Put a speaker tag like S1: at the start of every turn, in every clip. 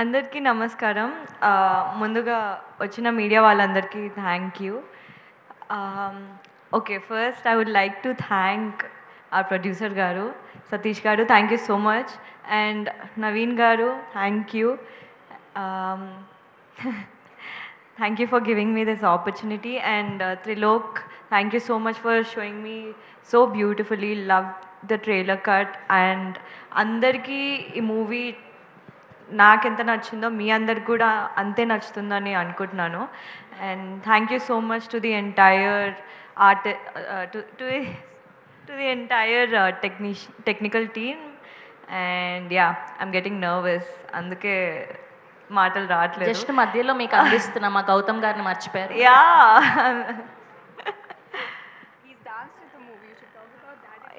S1: అందరికీ నమస్కారం. ముందుగా వచ్చిన మీడియా వాళ్ళందరికీ thank you. Okay, first I would like to thank our producer గారు, Satish garu, thank you so much. And Naveen garu, thank you. Thank you for giving me this opportunity. And Trilok, thank you so much for showing me so beautifully. Loved the trailer cut. And andarki ee movie నాకెంత నచ్చిందో మీ అందరికి కూడా అంతే నచ్చుతుందని అనుకుంటున్నాను. And thank you so much to the entire art, to the entire technical team. And yeah, I'm getting nervous, అందుకే మాటలు రావట్లేదు.
S2: జస్ట్ మధ్యలో మీకు అందిస్తున్నా, మా గౌతమ్ గారిని మర్చిపోయారు.
S1: Yeah,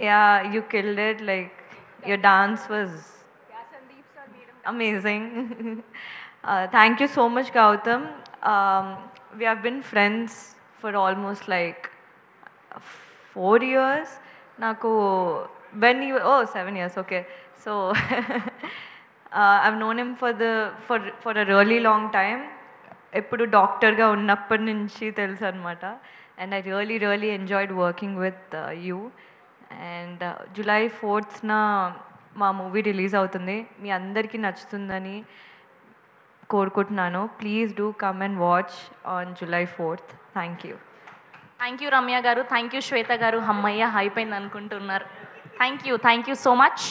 S1: yeah, you killed it. Like your dance was amazing. Thank you so much, Gautam. We have been friends for almost like 4 years. Naku, when you, oh, 7 years, okay. So I've known him for a really long time. ఎప్పుడు డాక్టర్గా ఉన్నప్పటి నుంచి తెలుసు అనమాట. And I really enjoyed working with you. And July 4th మా movie release అవుతుంది. మీ అందరికీ నచ్చుతుందని కోరుకుంటున్నాను. Please do come and watch on July 4th. Thank you.
S2: Thank you Ramya గారు, థ్యాంక్ యూ శ్వేత గారు. అమ్మయ్య అయిపోయింది అనుకుంటున్నారు. Thank you so much.